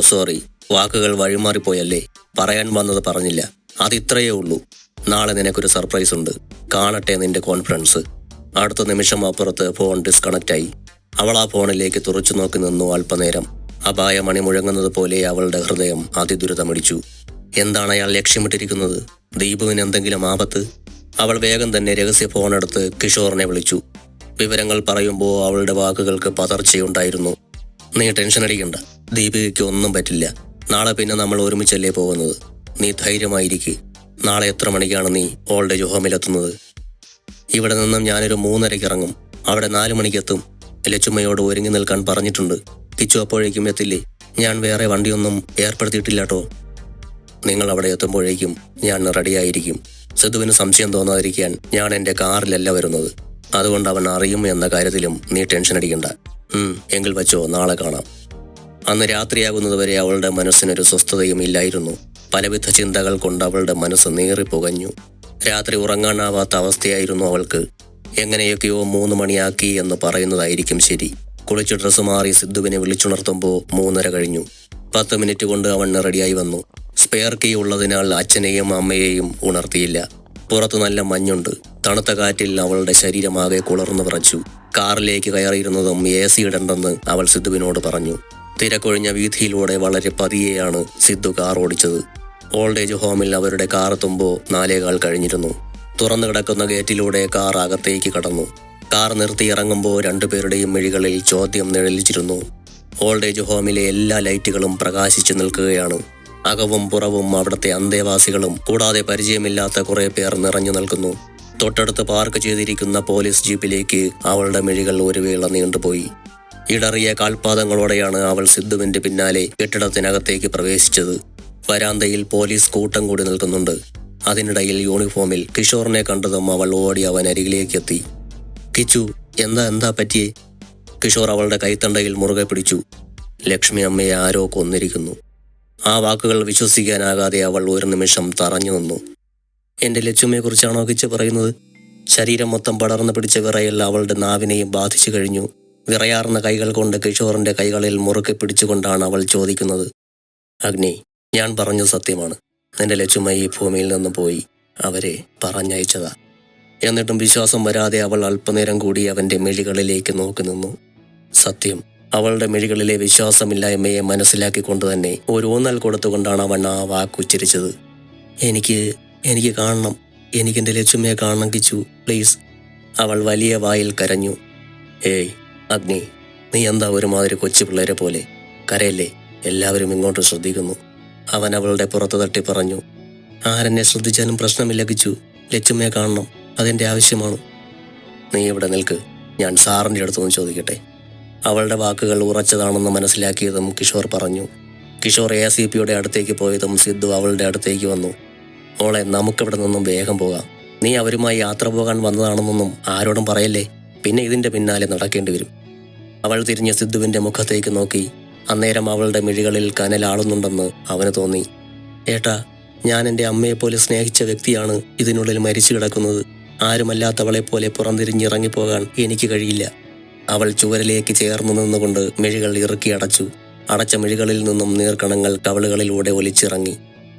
Sorry, വാക്കുകൾ വഴിമാറിപ്പോയല്ലേ. പറയാൻ വന്നത് പറഞ്ഞില്ല. അതിത്രയേ ഉള്ളൂ. നാളെ നിനക്കൊരു സർപ്രൈസ് ഉണ്ട്. കാണട്ടെ നിന്റെ കോൺഫിഡൻസ്. അടുത്ത നിമിഷം അപ്പുറത്ത് ഫോൺ ഡിസ്കണക്റ്റായി. അവൾ ആ ഫോണിലേക്ക് തുറച്ചു നോക്കി നിന്നു അല്പനേരം. അപായമണി മുഴങ്ങുന്നത് പോലെ അവളുടെ ഹൃദയം അതിദുരിതമിടിച്ചു. എന്താണ് അയാൾ ലക്ഷ്യമിട്ടിരിക്കുന്നത്? ദീപുവിന് എന്തെങ്കിലും ആപത്ത്? അവൾ വേഗം തന്നെ രഹസ്യ ഫോണെടുത്ത് കിഷോറിനെ വിളിച്ചു. വിവരങ്ങൾ പറയുമ്പോൾ അവളുടെ വാക്കുകൾക്ക് പതർച്ചയുണ്ടായിരുന്നു. നീ ടെൻഷൻ അടിക്കണ്ട, ദീപികയ്ക്ക് ഒന്നും പറ്റില്ല. നാളെ പിന്നെ നമ്മൾ ഒരുമിച്ചല്ലേ പോകുന്നത്. നീ ധൈര്യമായിരിക്കെ. നാളെ എത്ര മണിക്കാണ് നീ ഓൾഡ് ഏജ് ഹോമിലെത്തുന്നത്? ഇവിടെ നിന്നും ഞാനൊരു 3:30 ഇറങ്ങും. അവിടെ 4 മണിക്കെത്തും. ലച്ചുമ്മയോട് ഒരുങ്ങി നിൽക്കാൻ പറഞ്ഞിട്ടുണ്ട്. കിച്ചു അപ്പോഴേക്കും എത്തില്ലേ? ഞാൻ വേറെ വണ്ടിയൊന്നും ഏർപ്പെടുത്തിയിട്ടില്ലാട്ടോ. നിങ്ങൾ അവിടെ എത്തുമ്പോഴേക്കും ഞാൻ റെഡിയായിരിക്കും. സിദ്ധുവിന് സംശയം തോന്നാതിരിക്കാൻ ഞാൻ എൻ്റെ കാറിലല്ല വരുന്നത്. അതുകൊണ്ട് അവൻ അറിയും എന്ന കാര്യത്തിലും നീ ടെൻഷൻ അടിക്കണ്ട. എങ്കിൽ വച്ചോ, നാളെ കാണാം. അന്ന് രാത്രിയാകുന്നതുവരെ അവളുടെ മനസ്സിനൊരു സ്വസ്ഥതയും ഇല്ലായിരുന്നു. പലവിധ ചിന്തകൾ കൊണ്ട് അവളുടെ മനസ്സ് നീറിപ്പുകഞ്ഞു. രാത്രി ഉറങ്ങാനാവാത്ത അവസ്ഥയായിരുന്നു അവൾക്ക്. എങ്ങനെയൊക്കെയോ 3 മണിയാക്കി എന്ന് പറയുന്നതായിരിക്കും ശരി. കുളിച്ച് ഡ്രസ്സ് മാറി സിദ്ധുവിനെ വിളിച്ചുണർത്തുമ്പോൾ 3:30 കഴിഞ്ഞു. 10 മിനിറ്റ് കൊണ്ട് അവൻ റെഡിയായി വന്നു. സ്പെയർ കീ ഉള്ളതിനാൽ അച്ഛനെയും അമ്മയെയും ഉണർത്തിയില്ല. പുറത്ത് നല്ല മഞ്ഞുണ്ട്. തണുത്ത കാറ്റിൽ അവളുടെ ശരീരമാകെ കുളർന്നു വിറച്ചു. കാറിലേക്ക് കയറിയിരുന്നതും AC ഇടണ്ടെന്ന് അവൾ സിദ്ധുവിനോട് പറഞ്ഞു. തിരക്കൊഴിഞ്ഞ വീഥിയിലൂടെ വളരെ പതിയെയാണ് സിദ്ധു കാർ ഓടിച്ചത്. ഓൾഡ് ഏജ് ഹോമിൽ അവരുടെ കാർ എത്തുമ്പോൾ 4:15 കഴിഞ്ഞിരുന്നു. തുറന്നു കിടക്കുന്ന ഗേറ്റിലൂടെ കാർ അകത്തേക്ക് കടന്നു. കാർ നിർത്തി ഇറങ്ങുമ്പോൾ രണ്ടുപേരുടെയും മിഴികളിൽ ചോദ്യം നിഴലിച്ചിരുന്നു. ഓൾഡ് ഏജ് ഹോമിലെ എല്ലാ ലൈറ്റുകളും പ്രകാശിച്ചു നിൽക്കുകയാണ്. അകവും പുറവും അവിടുത്തെ അന്തേവാസികളും കൂടാതെ പരിചയമില്ലാത്ത കുറെ പേർ നിറഞ്ഞു നിൽക്കുന്നു. തൊട്ടടുത്ത് പാർക്ക് ചെയ്തിരിക്കുന്ന പോലീസ് ജീപ്പിലേക്ക് അവളുടെ മിഴികൾ ഒരു വേള നീണ്ടുപോയി. ഇടറിയ കാൽപാദങ്ങളോടെയാണ് അവൾ സിദ്ധുവിന്റെ പിന്നാലെ കെട്ടിടത്തിനകത്തേക്ക് പ്രവേശിച്ചത്. വരാന്തയിൽ പോലീസ് കൂട്ടം കൂടി നിൽക്കുന്നുണ്ട്. അതിനിടയിൽ യൂണിഫോമിൽ കിഷോറിനെ കണ്ടതും അവൾ ഓടി അവൻ അരികിലേക്ക് എത്തി. കിച്ചു, എന്താ പറ്റിയേ? കിഷോർ അവളുടെ കൈത്തണ്ടയിൽ മുറുകെ പിടിച്ചു. ലക്ഷ്മി അമ്മയെ ആരോ കൊന്നിരിക്കുന്നു. ആ വാക്കുകൾ വിശ്വസിക്കാനാകാതെ അവൾ ഒരു നിമിഷം തറഞ്ഞു നിന്നു. എന്റെ ലക്ഷ്മിയെക്കുറിച്ചാണോ കിച്ചു പറയുന്നത്? ശരീരം മൊത്തം പടർന്നു പിടിച്ച വിറയൽ അവളുടെ നാവിനെയും ബാധിച്ചു കഴിഞ്ഞു. വിറയാർന്ന കൈകൾ കൊണ്ട് കിഷോറിന്റെ കൈകളിൽ മുറുകെ പിടിച്ചുകൊണ്ടാണ് അവൾ ചോദിക്കുന്നത്. അഗ്നി, ഞാൻ പറഞ്ഞത് സത്യമാണ്. നിന്റെ ലക്ഷ്മി ഈ ഭൂമിയിൽ നിന്നും പോയി. അവരെ പറഞ്ഞയച്ചതാ. എന്നിട്ടും വിശ്വാസം വരാതെ അവൾ അല്പനേരം കൂടി അവന്റെ മിഴികളിലേക്ക് നോക്കി നിന്നു. സത്യം. അവളുടെ മിഴികളിലെ വിശ്വാസമില്ലായ്മയെ മനസ്സിലാക്കിക്കൊണ്ട് തന്നെ ഒരു ഊന്നൽ കൊടുത്തുകൊണ്ടാണ് അവൻ ആ വാക്കുച്ചരിച്ചത്. എനിക്ക് കാണണം. എനിക്കെന്റെ ലക്ഷ്മിയെ കാണണം കിച്ചു, പ്ലീസ്. അവൾ വലിയ വായിൽ കരഞ്ഞു. ഏയ് അഗ്നി, നീ എന്താ ഒരുമാതിരി കൊച്ചു പിള്ളേരെ പോലെ? കരയല്ലേ, എല്ലാവരും ഇങ്ങോട്ട് ശ്രദ്ധിക്കുന്നു. അവൻ അവളുടെ പുറത്തു തട്ടി പറഞ്ഞു. ആരെന്നെ ശ്രദ്ധിച്ചാലും പ്രശ്നമില്ല കിച്ചു. ലക്ഷ്മിയെ കാണണം, അതെന്റെ ആവശ്യമാണ്. നീ ഇവിടെ നിൽക്ക്, ഞാൻ സാറിൻ്റെ അടുത്തൊന്ന് ചോദിക്കട്ടെ. അവളുടെ വാക്കുകൾ ഉറച്ചതാണെന്ന് മനസ്സിലാക്കിയതും കിഷോർ പറഞ്ഞു. കിഷോർ ACPയുടെ അടുത്തേക്ക് പോയതും സിദ്ധു അവളുടെ അടുത്തേക്ക് വന്നു. മോളെ, നമുക്കിവിടെ നിന്നും വേഗം പോകാം. നീ അവരുമായി യാത്ര പോകാൻ വന്നതാണെന്നൊന്നും ആരോടും പറയല്ലേ, പിന്നെ ഇതിന്റെ പിന്നാലെ നടക്കേണ്ടി വരും. അവൾ തിരിഞ്ഞ് സിദ്ധുവിന്റെ മുഖത്തേക്ക് നോക്കി. അന്നേരം അവളുടെ മിഴികളിൽ കനലാളുന്നുണ്ടെന്ന് അവന് തോന്നി. ഏട്ടാ, ഞാൻ എൻ്റെ അമ്മയെപ്പോലെ സ്നേഹിച്ച വ്യക്തിയാണ് ഇതിനുള്ളിൽ മരിച്ചു കിടക്കുന്നത്. ആരുമല്ലാത്തവളെപ്പോലെ പുറംതിരിഞ്ഞിറങ്ങിപ്പോകാൻ എനിക്ക് കഴിയില്ല. അവൾ ചുവരിലേക്ക് ചേർന്നു നിന്നുകൊണ്ട് മിഴികൾ ഇറുക്കി അടച്ചു. അടച്ച മിഴികളിൽ നിന്നും നീർക്കണങ്ങൾ കവിളുകളിലൂടെ ഒലിച്ചിറങ്ങി.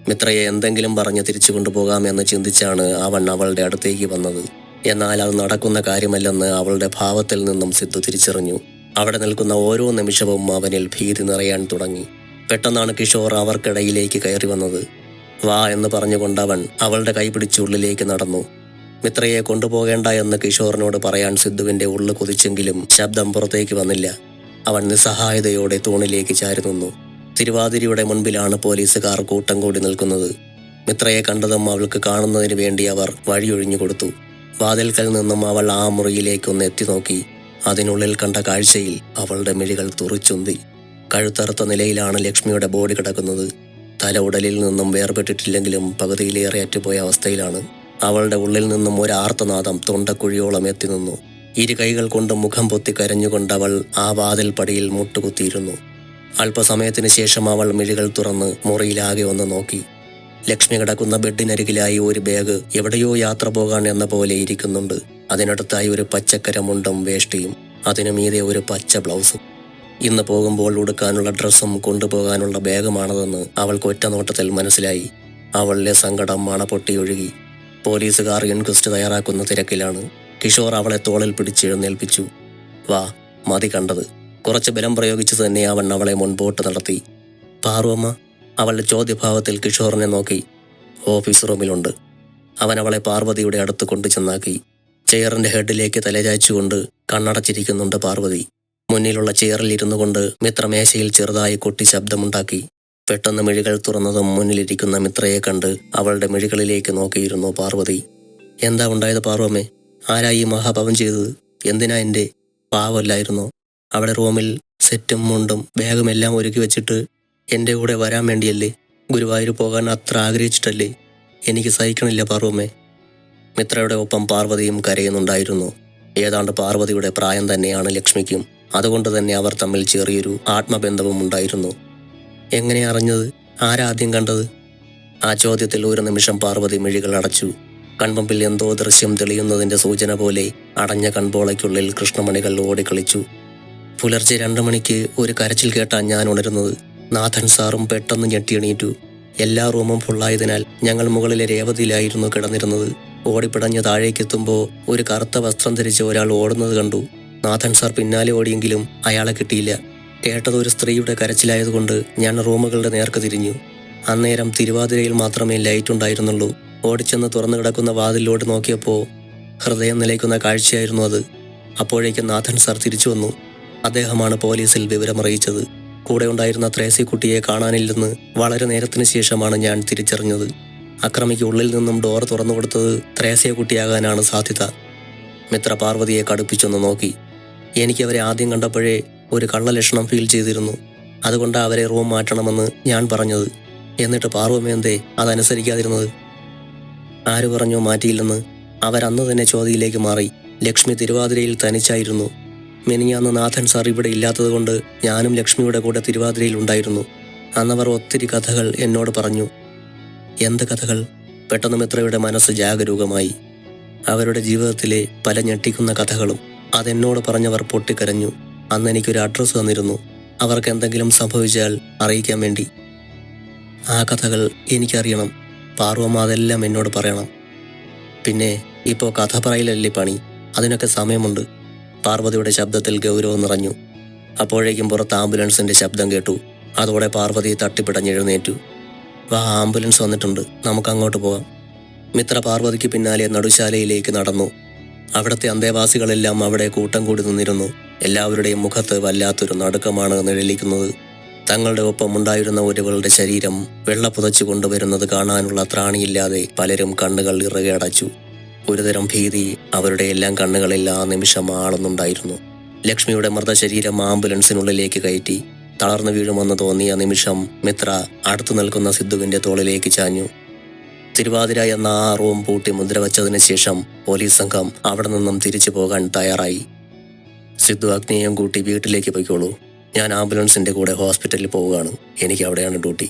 മിത്രയെ എന്തെങ്കിലും പറഞ്ഞ് തിരിച്ചു കൊണ്ടുപോകാമെന്ന് ചിന്തിച്ചാണ് അവൻ അവളുടെ അടുത്തേക്ക് വന്നത്. എന്നാൽ അത് നടക്കുന്ന കാര്യമല്ലെന്ന് അവളുടെ ഭാവത്തിൽ നിന്നും സിദ്ധു തിരിച്ചറിഞ്ഞു. അവിടെ നിൽക്കുന്ന ഓരോ നിമിഷവും അവനിൽ ഭീതി നിറയാൻ തുടങ്ങി. പെട്ടെന്നാണ് കിഷോർ അവർക്കിടയിലേക്ക് കയറി വന്നത്. വാ എന്ന് പറഞ്ഞുകൊണ്ടവൻ അവളുടെ കൈ പിടിച്ച് ഉള്ളിലേക്ക് നടന്നു. മിത്രയെ കൊണ്ടുപോകേണ്ട എന്ന് കിഷോറിനോട് പറയാൻ സിദ്ധുവിന്റെ ഉള്ളു കൊതിച്ചെങ്കിലും ശബ്ദം പുറത്തേക്ക് വന്നില്ല. അവൻ നിസ്സഹായതയോടെ തൂണിലേക്ക് ചാരി നിന്നു. തിരുവാതിരയുടെ മുൻപിലാണ് പോലീസുകാർ കൂട്ടം കൂടി നിൽക്കുന്നത്. മിത്രയെ കണ്ടതും അവൾക്ക് കാണുന്നതിന് വേണ്ടി അവർ വഴിയൊഴിഞ്ഞു കൊടുത്തു. വാതിൽക്കൽ നിന്നും അവൾ ആ മുറിയിലേക്കൊന്ന് എത്തി നോക്കി. അതിനുള്ളിൽ കണ്ട കാഴ്ചയിൽ അവളുടെ മിഴികൾ തുറിച്ചുന്തി. കഴുത്തറുത്ത നിലയിലാണ് ലക്ഷ്മിയുടെ ബോഡി കിടക്കുന്നത്. തല ഉടലിൽ നിന്നും വേർപെട്ടിട്ടില്ലെങ്കിലും പകുതിയിലേറെ അറ്റുപോയ അവസ്ഥയിലാണ്. അവളുടെ ഉള്ളിൽ നിന്നും ഒരു ആർത്തനാദം തൊണ്ടക്കുഴിയോളം എത്തി നിന്നു. ഇരു കൈകൾ കൊണ്ട് മുഖം പൊത്തി കരഞ്ഞുകൊണ്ടവൾ ആ വാതിൽ പടിയിൽ മുട്ടുകുത്തിയിരുന്നു. അല്പസമയത്തിന് ശേഷം അവൾ മിഴികൾ തുറന്ന് മുറിയിലാകെ ഒന്ന് നോക്കി. ലക്ഷ്മി കിടക്കുന്ന ബെഡിനരികിലായി ഒരു ബാഗ് എവിടെയോ യാത്ര പോകാൻ എന്ന പോലെ ഇരിക്കുന്നുണ്ട്. അതിനടുത്തായി ഒരു പച്ചക്കര മുണ്ടും വേഷ്ടിയും, അതിനു മീതെ ഒരു പച്ച ബ്ലൗസും. ഇന്ന് പോകുമ്പോൾ ഉടുക്കാനുള്ള ഡ്രസ്സും കൊണ്ടുപോകാനുള്ള ബാഗുമാണതെന്ന് അവൾക്ക് ഒറ്റ നോട്ടത്തിൽ മനസ്സിലായി. അവളിലെ സങ്കടം മണ പൊട്ടിയൊഴുകി. പോലീസുകാർ ഇൻക്വസ്റ്റ് തയ്യാറാക്കുന്ന തിരക്കിലാണ്. കിഷോർ അവളെ തോളിൽ പിടിച്ചെഴുന്നേൽപ്പിച്ചു. വാ, മതി കണ്ടത്. കുറച്ച് ബലം പ്രയോഗിച്ചു തന്നെ അവൻ അവളെ മുൻപോട്ട് നടത്തി. പാറുവമ്മ? അവളുടെ ചോദ്യഭാവത്തിൽ കിഷോറിനെ നോക്കി. ഓഫീസ് റൂമിലുണ്ട്. അവൻ അവളെ പാർവതിയുടെ അടുത്ത് കൊണ്ടു ചെന്നാക്കി. ചെയറിന്റെ ഹെഡിലേക്ക് തലചായ്ച്ചുകൊണ്ട് കണ്ണടച്ചിരിക്കുന്നുണ്ട് പാർവതി. മുന്നിലുള്ള ചെയറിൽ ഇരുന്നു കൊണ്ട് മിത്ര മേശയിൽ ചെറുതായി കൊട്ടി ശബ്ദമുണ്ടാക്കി. പെട്ടെന്ന് മിഴികൾ തുറന്നതും മുന്നിലിരിക്കുന്ന മിത്രയെ കണ്ട് അവളുടെ മിഴികളിലേക്ക് നോക്കിയിരുന്നു പാർവതി. എന്താ ഉണ്ടായത് പാർവമ്മേ? ആരാ ഈ മഹാപാപം ചെയ്തത്? എന്തിനാ എൻ്റെ? പാവല്ലായിരുന്നോ? അവിടെ റൂമിൽ സെറ്റും മുണ്ടും ബാഗും എല്ലാം ഒരുക്കി വെച്ചിട്ട് എൻ്റെ കൂടെ വരാൻ വേണ്ടിയല്ലേ? ഗുരുവായൂർ പോകാൻ അത്ര ആഗ്രഹിച്ചിട്ടല്ലേ? എനിക്ക് സഹിക്കണില്ല പാർവമ്മേ. മിത്രയുടെ ഒപ്പം പാർവതിയും കരയുന്നുണ്ടായിരുന്നു. ഏതാണ്ട് പാർവതിയുടെ പ്രായം തന്നെയാണ് ലക്ഷ്മിക്കും. അതുകൊണ്ട് തന്നെ അവർ തമ്മിൽ ചെറിയൊരു ആത്മബന്ധവും ഉണ്ടായിരുന്നു. എങ്ങനെ അറിഞ്ഞത്? ആരാദ്യം കണ്ടത്? ആ ചോദ്യത്തിൽ ഒരു നിമിഷം പാർവതി മിഴികൾ അടച്ചു. കൺമുമ്പിൽ എന്തോ ദൃശ്യം തെളിയുന്നതിന്റെ സൂചന പോലെ അടഞ്ഞ കൺപോളയ്ക്കുള്ളിൽ കൃഷ്ണമണികൾ ഓടിക്കളിച്ചു. പുലർച്ചെ 2 മണിക്ക് ഒരു കരച്ചിൽ കേട്ടാണ് ഞാൻ ഉണരുന്നത്. നാഥൻ സാറും പെട്ടെന്ന് ഞെട്ടിയെണീറ്റു. എല്ലാ റൂമും ഫുള്ളായതിനാൽ ഞങ്ങൾ മുകളിലെ രേവതിയിലായിരുന്നു കിടന്നിരുന്നത്. ഓടിപ്പിടഞ്ഞ് താഴേക്കെത്തുമ്പോൾ ഒരു കറുത്ത വസ്ത്രം ധരിച്ച ഒരാൾ ഓടുന്നത് കണ്ടു. നാഥൻ സാർ പിന്നാലെ ഓടിയെങ്കിലും അയാളെ കിട്ടിയില്ല. കേട്ടത് ഒരു സ്ത്രീയുടെ കരച്ചിലായതുകൊണ്ട് ഞാൻ റൂമുകളുടെ നേർക്ക് തിരിഞ്ഞു. അന്നേരം തിരുവാതിരയിൽ മാത്രമേ ലൈറ്റ് ഉണ്ടായിരുന്നുള്ളൂ. ഓടിച്ചെന്ന് തുറന്നു കിടക്കുന്ന വാതിലോട്ട് നോക്കിയപ്പോൾ ഹൃദയം നിലയ്ക്കുന്ന കാഴ്ചയായിരുന്നു അത്. അപ്പോഴേക്കും നാഥൻ സാർ തിരിച്ചു വന്നു. അദ്ദേഹമാണ് പോലീസിൽ വിവരമറിയിച്ചത്. കൂടെ ഉണ്ടായിരുന്ന ത്രേസ്യക്കുട്ടിയെ കാണാനില്ലെന്ന് വളരെ നേരത്തിന് ശേഷമാണ് ഞാൻ തിരിച്ചറിഞ്ഞത്. അക്രമിക്ക് ഉള്ളിൽ നിന്നും ഡോർ തുറന്നു കൊടുത്തത് ത്രേസ്യക്കുട്ടിയാകാനാണ് സാധ്യത. മിത്ര പാർവതിയെ കടുപ്പിച്ചൊന്ന് നോക്കി. എനിക്കവരെ ആദ്യം കണ്ടപ്പോഴേ ഒരു കള്ളലക്ഷണം ഫീൽ ചെയ്തിരുന്നു. അതുകൊണ്ടാണ് അവരെ റൂം മാറ്റണമെന്ന് ഞാൻ പറഞ്ഞത്. എന്നിട്ട് പാർവമ്മയെന്തേ അതനുസരിക്കാതിരുന്നത്? ആര് പറഞ്ഞോ മാറ്റിയില്ലെന്ന്? അവരന്ന് തന്നെ ചോദ്യയിലേക്ക് മാറി. ലക്ഷ്മി തിരുവാതിരയിൽ തനിച്ചായിരുന്നു. മെനിഞ്ഞാന്ന് നാഥൻ സാർ ഇവിടെ ഇല്ലാത്തത് കൊണ്ട് ഞാനും ലക്ഷ്മിയുടെ കൂടെ തിരുവാതിരയിൽ ഉണ്ടായിരുന്നു. അന്നവർ ഒത്തിരി കഥകൾ എന്നോട് പറഞ്ഞു. എന്ത് കഥകൾ? പെട്ടെന്ന് മിത്രയുടെ മനസ്സ് ജാഗരൂകമായി. അവരുടെ ജീവിതത്തിലെ പല ഞെട്ടിക്കുന്ന കഥകളും. അതെന്നോട് പറഞ്ഞവർ പൊട്ടിക്കരഞ്ഞു. അന്ന് എനിക്കൊരു അഡ്രസ്സ് തന്നിരുന്നു, അവർക്ക് എന്തെങ്കിലും സംഭവിച്ചാൽ അറിയിക്കാൻ വേണ്ടി. ആ കഥകൾ എനിക്കറിയണം. പാർവമ്മ അതെല്ലാം എന്നോട് പറയണം. പിന്നെ ഇപ്പോൾ കഥ പറയലല്ലേ പണി, അതിനൊക്കെ സമയമുണ്ട്. പാർവതിയുടെ ശബ്ദത്തിൽ ഗൗരവം നിറഞ്ഞു. അപ്പോഴേക്കും പുറത്ത് ആംബുലൻസിന്റെ ശബ്ദം കേട്ടു. അതോടെ പാർവതി തട്ടിപ്പിടഞ്ഞെഴുന്നേറ്റു. വാ, ആംബുലൻസ് വന്നിട്ടുണ്ട്, നമുക്ക് അങ്ങോട്ട് പോകാം. മിത്ര പാർവതിക്ക് പിന്നാലെ നടുശാലയിലേക്ക് നടന്നു. അവിടുത്തെ അന്തേവാസികളെല്ലാം അവിടെ കൂട്ടം കൂടി നിന്നിരുന്നു. എല്ലാവരുടെയും മുഖത്ത് വല്ലാത്തൊരു നടുക്കമാണ് നിഴലിക്കുന്നത്. തങ്ങളുടെ ഒപ്പം ഉണ്ടായിരുന്ന ഒരുവളുടെ ശരീരം വെള്ള പുതച്ചു കൊണ്ടുവരുന്നത് കാണാനുള്ള ത്രാണിയില്ലാതെ പലരും കണ്ണുകൾ ഇറുകെ അടച്ചു. ഒരുതരം ഭീതി അവരുടെ എല്ലാം കണ്ണുകളിൽ ആ നിമിഷം ആളുന്നുണ്ടായിരുന്നു. ലക്ഷ്മിയുടെ മൃതശരീരം ആംബുലൻസിനുള്ളിലേക്ക് കയറ്റി. തളർന്നു വീഴുമെന്ന് തോന്നിയ നിമിഷം മിത്ര അടുത്തു നിൽക്കുന്ന സിദ്ധുവിന്റെ തോളിലേക്ക് ചാഞ്ഞു. തിരുവാതിര എന്ന ആ റൂം പൂട്ടി മുദ്രവച്ചതിന് ശേഷം പോലീസ് സംഘം അവിടെ നിന്നും തിരിച്ചു പോകാൻ തയ്യാറായി. സിദ്ധു അഗ്നിയെയും കൂട്ടി വീട്ടിലേക്ക് പോയിക്കോളൂ, ഞാൻ ആംബുലൻസിന്റെ കൂടെ ഹോസ്പിറ്റലിൽ പോവുകയാണ്, എനിക്ക് അവിടെയാണ് ഡ്യൂട്ടി.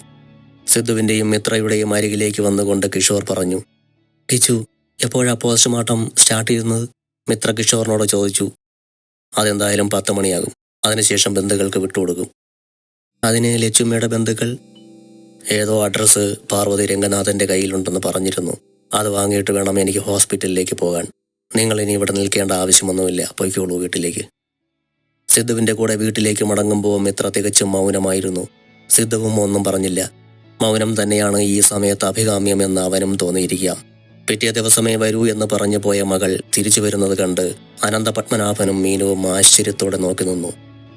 സിദ്ധുവിന്റെയും മിത്രയുടെയും അരികിലേക്ക് വന്നുകൊണ്ട് കിഷോർ പറഞ്ഞു. കിച്ചു, എപ്പോഴാ പോസ്റ്റ്മോർട്ടം സ്റ്റാർട്ട് ചെയ്യുന്നത്? മിത്ര കിഷോറിനോട് ചോദിച്ചു. അതെന്തായാലും 10 മണിയാകും. അതിനുശേഷം ബന്ധുക്കൾക്ക് വിട്ടുകൊടുക്കും. അതിന് ലക്ഷ്മിയുടെ ബന്ധുക്കൾ? ഏതോ അഡ്രസ്സ് പാർവതി രംഗനാഥന്റെ കയ്യിലുണ്ടെന്ന് പറഞ്ഞിരുന്നു. അത് വാങ്ങിയിട്ട് വേണം എനിക്ക് ഹോസ്പിറ്റലിലേക്ക് പോകാൻ. നിങ്ങൾ ഇനി ഇവിടെ നിൽക്കേണ്ട ആവശ്യമൊന്നുമില്ല, പൊയ്ക്കോളൂ വീട്ടിലേക്ക്. സിദ്ധുവിന്റെ കൂടെ വീട്ടിലേക്ക് മടങ്ങുമ്പോൾ മിത്ര തികച്ചും മൗനമായിരുന്നു. സിദ്ധുവും ഒന്നും പറഞ്ഞില്ല. മൗനം തന്നെയാണ് ഈ സമയത്ത് അഭികാമ്യമെന്ന് അവനും തോന്നിയിരിക്കാം. പിറ്റേ ദിവസമേ വരൂ എന്ന് പറഞ്ഞു പോയ മകൾ തിരിച്ചു വരുന്നത് കണ്ട് അനന്തപത്മനാഭനും മീനുവും ആശ്ചര്യത്തോടെ നോക്കി നിന്നു.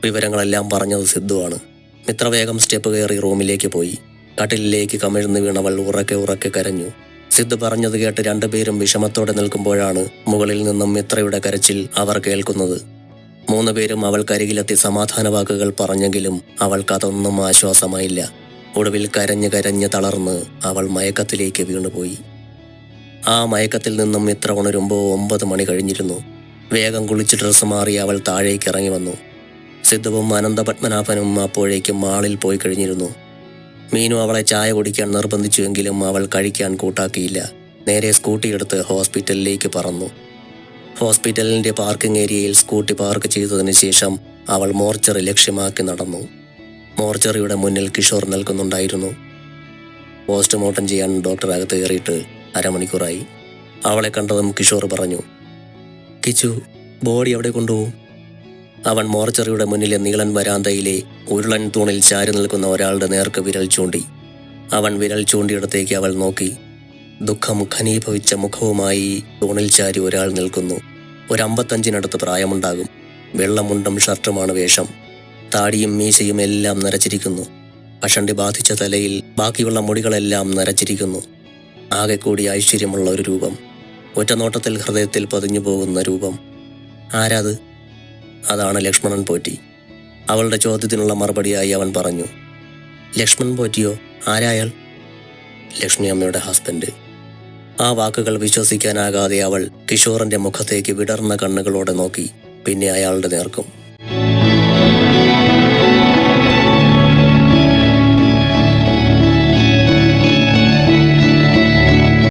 വിവരങ്ങളെല്ലാം പറഞ്ഞത് സിദ്ധുവാണ്. മിത്ര വേഗം സ്റ്റെപ്പ് കയറി റൂമിലേക്ക് പോയി. കട്ടിലിലേക്ക് കമിഴ്ന്നു വീണവൾ ഉറക്കെ ഉറക്കെ കരഞ്ഞു. സിദ്ധു പറഞ്ഞത് കേട്ട് രണ്ടുപേരും വിഷമത്തോടെ നിൽക്കുമ്പോഴാണ് മുകളിൽ നിന്നും മിത്രയുടെ കരച്ചിൽ അവർ കേൾക്കുന്നത്. 3 പേരും അവൾക്കരികിലെത്തി സമാധാന വാക്കുകൾ പറഞ്ഞെങ്കിലും അവൾക്കതൊന്നും ആശ്വാസമായില്ല. ഒടുവിൽ കരഞ്ഞ് കരഞ്ഞ് തളർന്ന് അവൾ മയക്കത്തിലേക്ക് വീണുപോയി. ആ മയക്കത്തിൽ നിന്നും മിത്ര ഉണരുമ്പോൾ 9 മണി കഴിഞ്ഞിരുന്നു. വേഗം കുളിച്ച് ഡ്രസ്സ് മാറി അവൾ താഴേക്ക് ഇറങ്ങി വന്നു. സിദ്ധുവും അനന്തപത്മനാഭനും അപ്പോഴേക്കും മാളിൽ പോയി കഴിഞ്ഞിരുന്നു. മീനു അവളെ ചായ കുടിക്കാൻ നിർബന്ധിച്ചുവെങ്കിലും അവൾ കഴിക്കാൻ കൂട്ടാക്കിയില്ല. നേരെ സ്കൂട്ടിയെടുത്ത് ഹോസ്പിറ്റലിലേക്ക് പറന്നു. ഹോസ്പിറ്റലിന്റെ പാർക്കിംഗ് ഏരിയയിൽ സ്കൂട്ടി പാർക്ക് ചെയ്തതിന് ശേഷം അവൾ മോർച്ചറി ലക്ഷ്യമാക്കി നടന്നു. മോർച്ചറിയുടെ മുന്നിൽ കിഷോർ നിൽക്കുന്നുണ്ടായിരുന്നു. പോസ്റ്റ്മോർട്ടം ചെയ്യാൻ ഡോക്ടർ അകത്ത് കയറിയിട്ട് അരമണിക്കൂറായി. അവളെ കണ്ടതും കിഷോർ പറഞ്ഞു, കിച്ചു, ബോഡി എവിടെ കൊണ്ടുപോകും? അവൻ മോർച്ചറിയുടെ മുന്നിലെ നീളൻ വരാന്തയിലെ ഉരുളൻ തൂണിൽ ചാരി നിൽക്കുന്ന ഒരാളുടെ നേർക്ക് വിരൽ ചൂണ്ടി. അവൻ വിരൽ ചൂണ്ടിയിടത്തേക്ക് അവൾ നോക്കി. ദുഃഖം ഘനീഭവിച്ച മുഖവുമായി തൂണിൽ ചാരി ഒരാൾ നിൽക്കുന്നു. ഒരു 55-നടുത്ത് പ്രായമുണ്ടാകും. വെള്ളമുണ്ടും ഷർട്ടുമാണ് വേഷം. താടിയും മീശയും എല്ലാം നരച്ചിരിക്കുന്നു. അഷണ്ടി ബാധിച്ച തലയിൽ ബാക്കിയുള്ള മുടികളെല്ലാം നരച്ചിരിക്കുന്നു. ആകെ കൂടി ഐശ്വര്യമുള്ള ഒരു രൂപം. ഒറ്റനോട്ടത്തിൽ ഹൃദയത്തിൽ പതിഞ്ഞു പോകുന്ന രൂപം. ആരാത്? അതാണ് ലക്ഷ്മണൻ പോറ്റി. അവളുടെ ചോദ്യത്തിനുള്ള മറുപടിയായി അവൻ പറഞ്ഞു, ലക്ഷ്മണൻ പോറ്റിയോ? ആരായാൾ? ലക്ഷ്മി അമ്മയുടെ ഹസ്ബൻഡ്. ആ വാക്കുകൾ വിശ്വസിക്കാനാകാതെ അവൾ കിഷോറിന്റെ മുഖത്തേക്ക് വിടർന്ന കണ്ണുകളോടെ നോക്കി. പിന്നെ അയാളുടെ നേർക്കും.